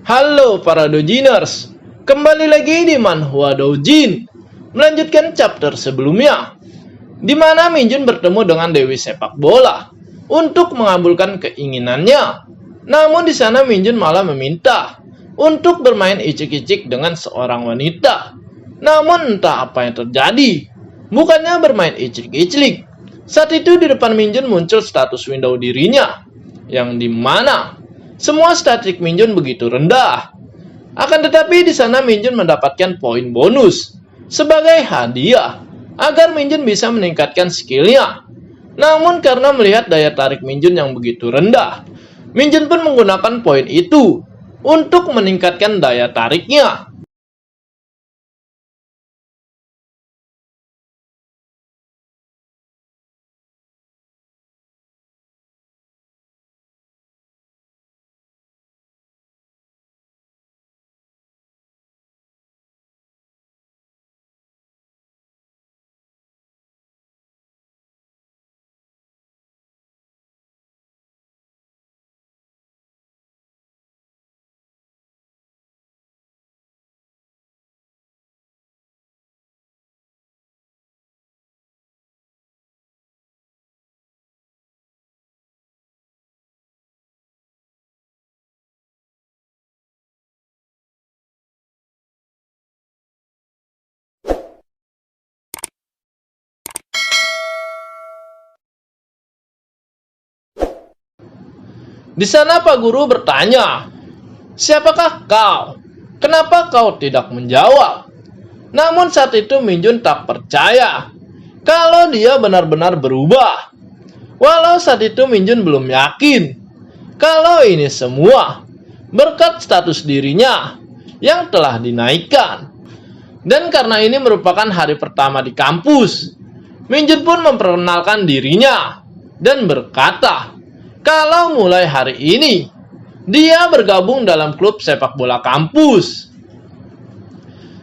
Halo para Dojiners, kembali lagi di Manhwa Dojin. Melanjutkan chapter sebelumnya, di mana Minjun bertemu dengan Dewi Sepak Bola untuk mengabulkan keinginannya. Namun di sana Minjun malah meminta untuk bermain icik-icik dengan seorang wanita. Namun entah apa yang terjadi, bukannya bermain icik-icik. Saat itu di depan Minjun muncul status window dirinya, yang dimana semua statistik Minjun begitu rendah. Akan tetapi di sana Minjun mendapatkan poin bonus sebagai hadiah agar Minjun bisa meningkatkan skillnya. Namun karena melihat daya tarik Minjun yang begitu rendah, Minjun pun menggunakan poin itu untuk meningkatkan daya tariknya. Di sana Pak Guru bertanya, "Siapakah kau? Kenapa kau tidak menjawab?" Namun saat itu Minjun tak percaya kalau dia benar-benar berubah. Walau saat itu Minjun belum yakin kalau ini semua berkat status dirinya yang telah dinaikkan. Dan karena ini merupakan hari pertama di kampus, Minjun pun memperkenalkan dirinya dan berkata kalau mulai hari ini dia bergabung dalam klub sepak bola kampus.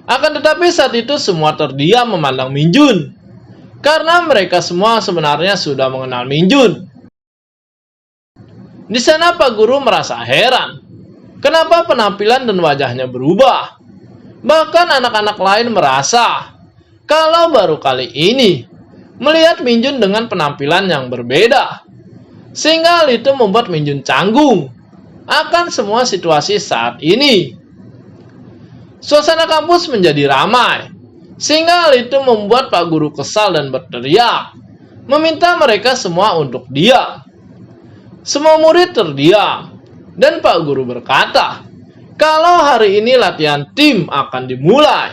Akan tetapi saat itu semua terdiam memandang Minjun karena mereka semua sebenarnya sudah mengenal Minjun. Di sana Pak Guru merasa heran kenapa penampilan dan wajahnya berubah. Bahkan anak-anak lain merasa kalau baru kali ini melihat Minjun dengan penampilan yang berbeda. Sehingga hal itu membuat Minjun canggung akan semua situasi saat ini. Suasana kampus menjadi ramai, sehingga hal itu membuat Pak Guru kesal dan berteriak, meminta mereka semua untuk diam. Semua murid terdiam, dan Pak Guru berkata, kalau hari ini latihan tim akan dimulai,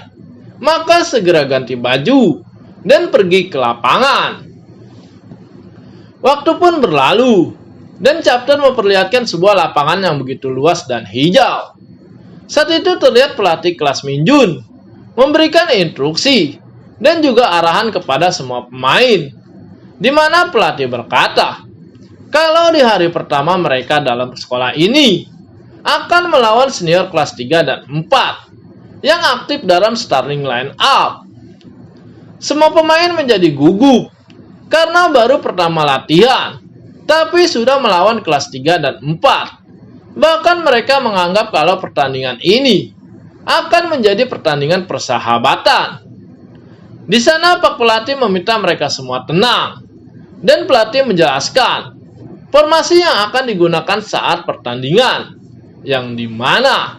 maka segera ganti baju dan pergi ke lapangan. Waktu pun berlalu, dan chapter memperlihatkan sebuah lapangan yang begitu luas dan hijau. Saat itu terlihat pelatih kelas Minjun memberikan instruksi dan juga arahan kepada semua pemain, di mana pelatih berkata, kalau di hari pertama mereka dalam sekolah ini akan melawan senior kelas 3 dan 4 yang aktif dalam starting line up. Semua pemain menjadi gugup karena baru pertama latihan, tapi sudah melawan kelas 3 dan 4. Bahkan mereka menganggap kalau pertandingan ini akan menjadi pertandingan persahabatan. Di sana Pak Pelatih meminta mereka semua tenang, dan pelatih menjelaskan formasi yang akan digunakan saat pertandingan, yang dimana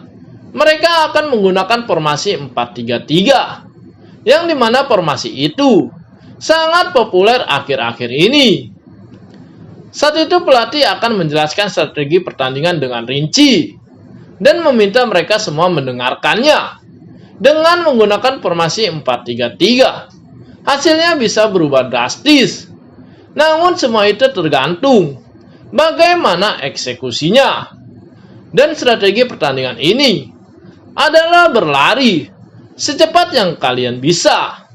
mereka akan menggunakan formasi 4-3-3, yang dimana formasi itu sangat populer akhir-akhir ini. Saat itu pelatih akan menjelaskan strategi pertandingan dengan rinci dan meminta mereka semua mendengarkannya. Dengan menggunakan formasi 4-3-3, hasilnya bisa berubah drastis. Namun semua itu tergantung bagaimana eksekusinya. Dan strategi pertandingan ini adalah berlari secepat yang kalian bisa.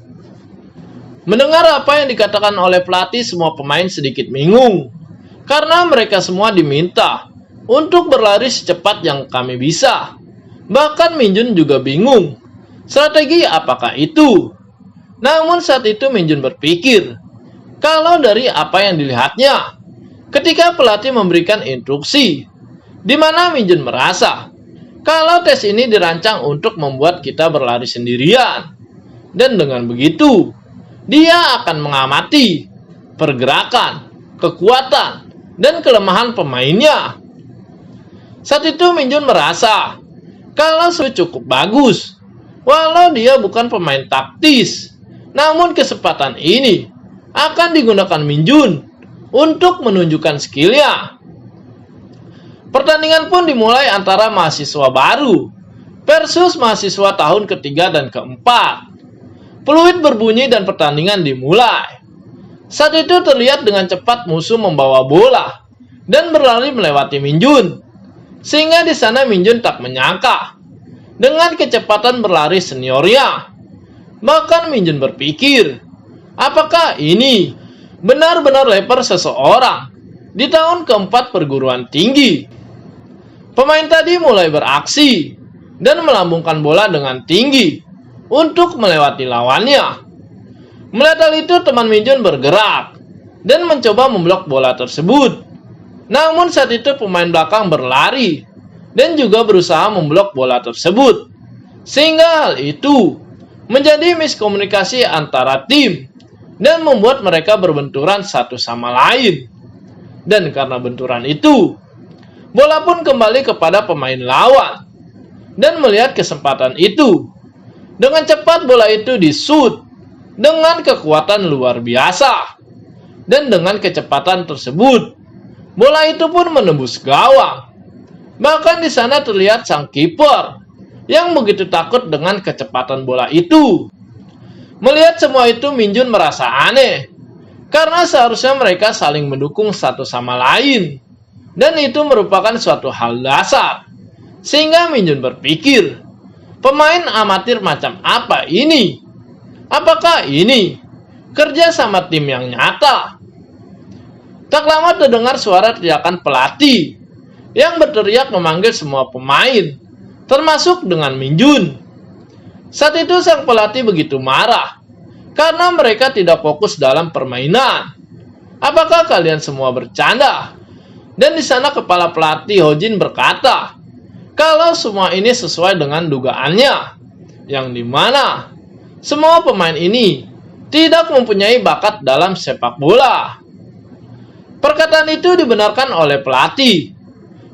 Mendengar apa yang dikatakan oleh pelatih, semua pemain sedikit bingung karena mereka semua diminta untuk berlari secepat yang kami bisa. Bahkan Minjun juga bingung strategi apakah itu. Namun saat itu Minjun berpikir kalau dari apa yang dilihatnya ketika pelatih memberikan instruksi, di mana Minjun merasa Kalau tes ini dirancang untuk membuat kita berlari sendirian. Dan dengan begitu, dia akan mengamati pergerakan, kekuatan, dan kelemahan pemainnya. Saat itu Minjun merasa kalau Sui cukup bagus, walau dia bukan pemain taktis. Namun kesempatan ini akan digunakan Minjun untuk menunjukkan skillnya. Pertandingan pun dimulai antara mahasiswa baru versus mahasiswa tahun ketiga dan keempat. Peluit berbunyi dan pertandingan dimulai. Saat itu terlihat dengan cepat musuh membawa bola dan berlari melewati Minjun. Sehingga di sana Minjun tak menyangka dengan kecepatan berlari seniornya. Bahkan Minjun berpikir, apakah ini benar-benar leper seseorang di tahun keempat perguruan tinggi? Pemain tadi mulai beraksi dan melambungkan bola dengan tinggi untuk melewati lawannya. Melihat hal itu, teman Minjun bergerak dan mencoba memblok bola tersebut. Namun saat itu pemain belakang berlari dan juga berusaha memblok bola tersebut. Sehingga hal itu menjadi miskomunikasi antara tim dan membuat mereka berbenturan satu sama lain. Dan karena benturan itu, bola pun kembali kepada pemain lawan. Dan melihat kesempatan itu, dengan cepat bola itu disut dengan kekuatan luar biasa. Dan dengan kecepatan tersebut, bola itu pun menembus gawang. Bahkan di sana terlihat sang kiper yang begitu takut dengan kecepatan bola itu. Melihat semua itu, Minjun merasa aneh, karena seharusnya mereka saling mendukung satu sama lain. Dan itu merupakan suatu hal dasar. Sehingga Minjun berpikir, pemain amatir macam apa ini? Apakah ini kerja sama tim yang nyata? Tak lama terdengar suara teriakan pelatih yang berteriak memanggil semua pemain, termasuk dengan Minjun. Saat itu sang pelatih begitu marah karena mereka tidak fokus dalam permainan. Apakah kalian semua bercanda? Dan di sana kepala pelatih Hojin berkata, kalau semua ini sesuai dengan dugaannya, yang dimana semua pemain ini tidak mempunyai bakat dalam sepak bola. Perkataan itu dibenarkan oleh pelatih,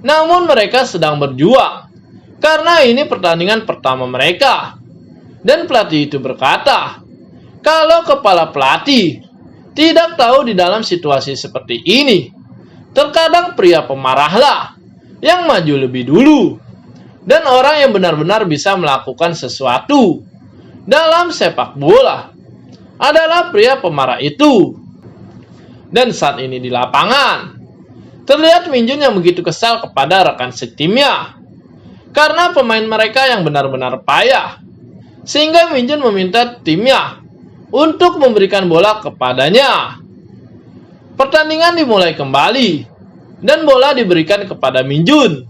namun mereka sedang berjuang karena ini pertandingan pertama mereka. Dan pelatih itu berkata, kalau kepala pelatih tidak tahu di dalam situasi seperti ini, terkadang pria pemarahlah yang maju lebih dulu. Dan orang yang benar-benar bisa melakukan sesuatu dalam sepak bola adalah pria pemarah itu. Dan saat ini di lapangan, terlihat Minjun yang begitu kesal kepada rekan setimnya karena pemain mereka yang benar-benar payah. Sehingga Minjun meminta timnya untuk memberikan bola kepadanya. Pertandingan dimulai kembali dan bola diberikan kepada Minjun.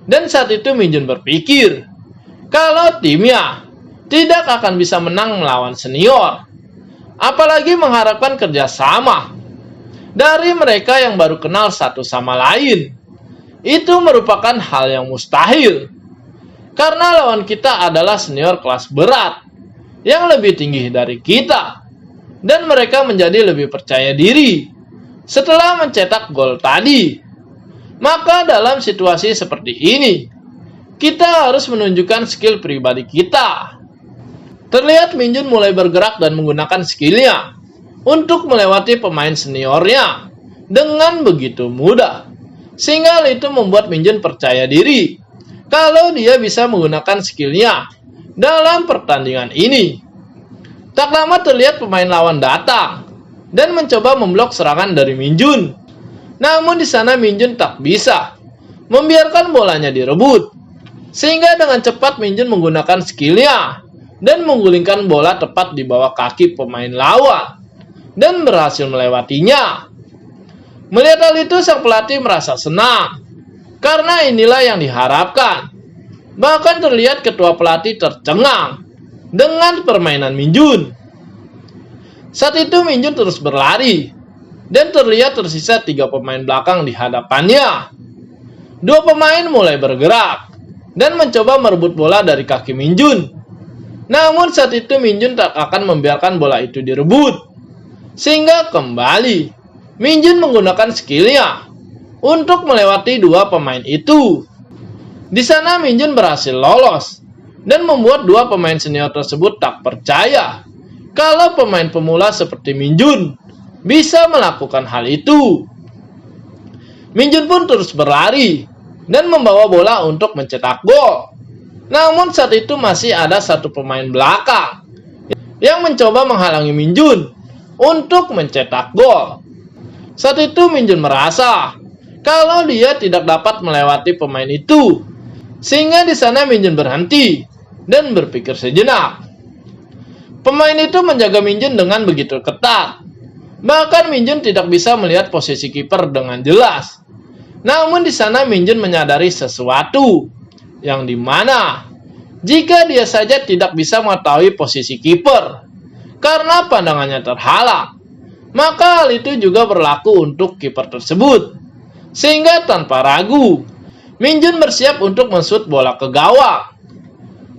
Dan saat itu Minjun berpikir, kalau timnya tidak akan bisa menang melawan senior, apalagi mengharapkan kerjasama dari mereka yang baru kenal satu sama lain. Itu merupakan hal yang mustahil, karena lawan kita adalah senior kelas berat yang lebih tinggi dari kita, dan mereka menjadi lebih percaya diri setelah mencetak gol tadi. Maka dalam situasi seperti ini, kita harus menunjukkan skill pribadi kita. Terlihat Minjun mulai bergerak dan menggunakan skillnya untuk melewati pemain seniornya dengan begitu mudah. Sehingga hal itu membuat Minjun percaya diri kalau dia bisa menggunakan skillnya dalam pertandingan ini. Tak lama terlihat pemain lawan datang dan mencoba memblok serangan dari Minjun. Namun di sana Minjun tak bisa membiarkan bolanya direbut. Sehingga dengan cepat Minjun menggunakan skillnya dan menggulingkan bola tepat di bawah kaki pemain lawan dan berhasil melewatinya. Melihat hal itu, sang pelatih merasa senang karena inilah yang diharapkan. Bahkan terlihat ketua pelatih tercengang dengan permainan Minjun. Saat itu Minjun terus berlari dan terlihat tersisa 3 pemain belakang di hadapannya. 2 pemain mulai bergerak dan mencoba merebut bola dari kaki Minjun. Namun saat itu Minjun tak akan membiarkan bola itu direbut. Sehingga kembali Minjun menggunakan skillnya untuk melewati dua pemain itu. Di sana Minjun berhasil lolos dan membuat dua pemain senior tersebut tak percaya kalau pemain pemula seperti Minjun bisa melakukan hal itu. Minjun pun terus berlari dan membawa bola untuk mencetak gol. Namun saat itu masih ada satu pemain belakang yang mencoba menghalangi Minjun untuk mencetak gol. Saat itu Minjun merasa kalau dia tidak dapat melewati pemain itu. Sehingga di sana Minjun berhenti dan berpikir sejenak. Pemain itu menjaga Minjun dengan begitu ketat. Bahkan Minjun tidak bisa melihat posisi kiper dengan jelas. Namun di sana Minjun menyadari sesuatu yang dimana jika dia saja tidak bisa mengetahui posisi kiper karena pandangannya terhalang, maka hal itu juga berlaku untuk kiper tersebut. Sehingga tanpa ragu, Minjun bersiap untuk mensut bola ke gawang.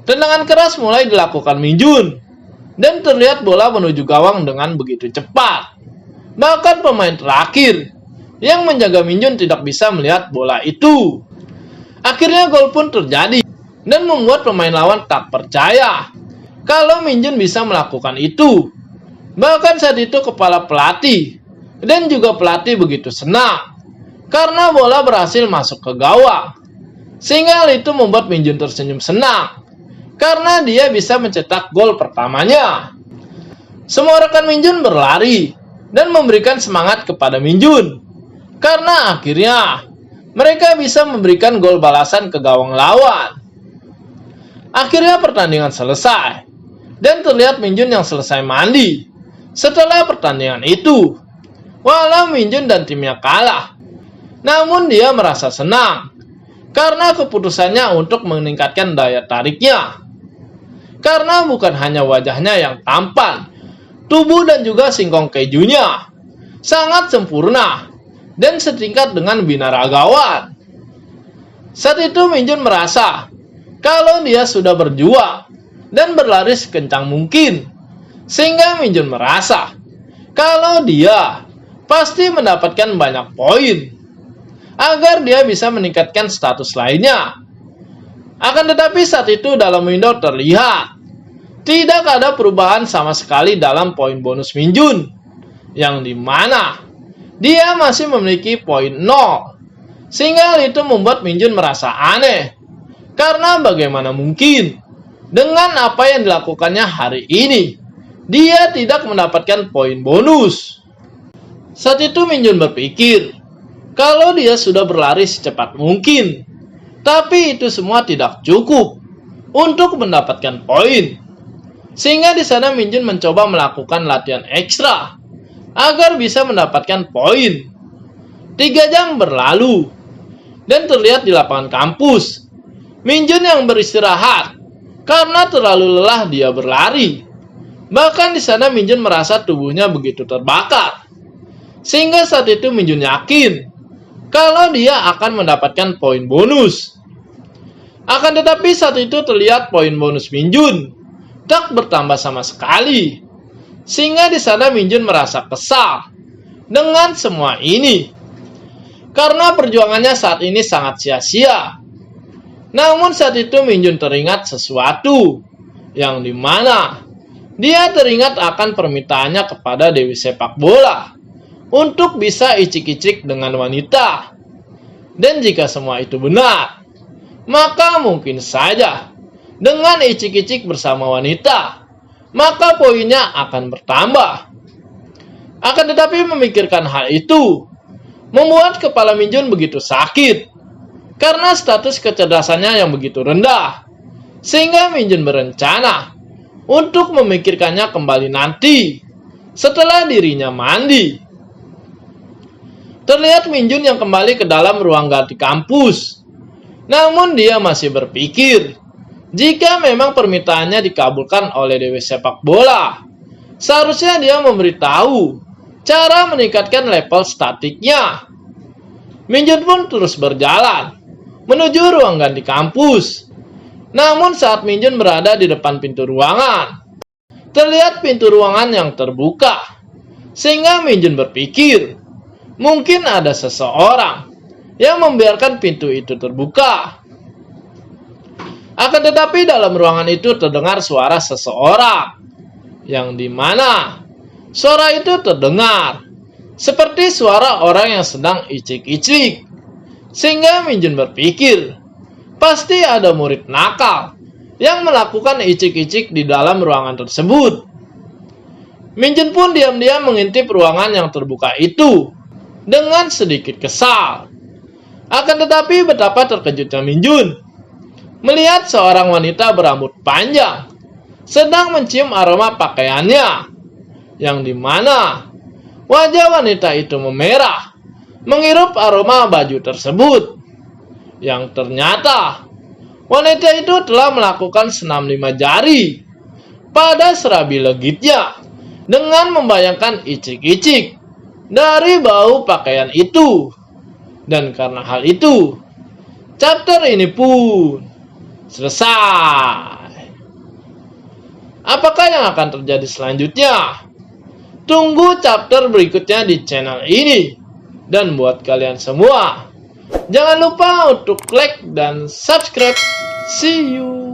Tendangan keras mulai dilakukan Minjun, dan terlihat bola menuju gawang dengan begitu cepat. Bahkan pemain terakhir yang menjaga Minjun tidak bisa melihat bola itu. Akhirnya gol pun terjadi, dan membuat pemain lawan tak percaya kalau Minjun bisa melakukan itu. Bahkan saat itu kepala pelatih dan juga pelatih begitu senang karena bola berhasil masuk ke gawang. Sehingga hal itu membuat Minjun tersenyum senang karena dia bisa mencetak gol pertamanya. Semua rekan Minjun berlari dan memberikan semangat kepada Minjun karena akhirnya mereka bisa memberikan gol balasan ke gawang lawan. Akhirnya pertandingan selesai dan terlihat Minjun yang selesai mandi setelah pertandingan itu. Walau Minjun dan timnya kalah, namun dia merasa senang karena keputusannya untuk meningkatkan daya tariknya. Karena bukan hanya wajahnya yang tampan, tubuh dan juga singkong kejunya sangat sempurna dan setingkat dengan binaragawan. Saat itu Minjun merasa kalau dia sudah berjuang dan berlari sekencang mungkin, sehingga Minjun merasa kalau dia pasti mendapatkan banyak poin agar dia bisa meningkatkan status lainnya. Akan tetapi saat itu dalam window terlihat tidak ada perubahan sama sekali dalam poin bonus Minjun, yang dimana dia masih memiliki poin 0. Sehingga hal itu membuat Minjun merasa aneh. Karena bagaimana mungkin dengan apa yang dilakukannya hari ini, dia tidak mendapatkan poin bonus. Saat itu Minjun berpikir kalau dia sudah berlari secepat mungkin, tapi itu semua tidak cukup untuk mendapatkan poin. Sehingga di sana Minjun mencoba melakukan latihan ekstra agar bisa mendapatkan poin. 3 jam berlalu dan terlihat di lapangan kampus Minjun yang beristirahat karena terlalu lelah dia berlari. Bahkan di sana Minjun merasa tubuhnya begitu terbakar. Sehingga saat itu Minjun yakin kalau dia akan mendapatkan poin bonus. Akan tetapi saat itu terlihat poin bonus Minjun tak bertambah sama sekali. Sehingga di sana Minjun merasa kesal dengan semua ini. Karena perjuangannya saat ini sangat sia-sia. Namun saat itu Minjun teringat sesuatu yang dimana dia teringat akan permintaannya kepada Dewi Sepak Bola untuk bisa icik-icik dengan wanita. Dan jika semua itu benar, maka mungkin saja dengan icik-icik bersama wanita, maka poinnya akan bertambah. Akan tetapi memikirkan hal itu membuat kepala Minjun begitu sakit karena status kecerdasannya yang begitu rendah. Sehingga Minjun berencana untuk memikirkannya kembali nanti setelah dirinya mandi. Terlihat Minjun yang kembali ke dalam ruang ganti kampus. Namun dia masih berpikir, jika memang permintaannya dikabulkan oleh Dewi Sepak Bola, seharusnya dia memberitahu cara meningkatkan level statiknya. Minjun pun terus berjalan menuju ruang ganti kampus Namun saat Minjun berada di depan pintu ruangan, terlihat pintu ruangan yang terbuka, sehingga Minjun berpikir, mungkin ada seseorang yang membiarkan pintu itu terbuka. Akan tetapi dalam ruangan itu terdengar suara seseorang, yang dimana suara itu terdengar seperti suara orang yang sedang icik-icik, sehingga Minjun berpikir, pasti ada murid nakal yang melakukan icik-icik di dalam ruangan tersebut. Minjun pun diam-diam mengintip ruangan yang terbuka itu dengan sedikit kesal. Akan tetapi betapa terkejutnya Minjun melihat seorang wanita berambut panjang sedang mencium aroma pakaiannya, yang dimana wajah wanita itu memerah menghirup aroma baju tersebut, yang ternyata wanita itu telah melakukan senam 5 jari pada serabi legitnya dengan membayangkan icik-icik dari bau pakaian itu. Dan karena hal itu, chapter ini pun selesai. Apakah yang akan terjadi selanjutnya? Tunggu chapter berikutnya di channel ini. Dan buat kalian semua, jangan lupa untuk like dan subscribe. See you.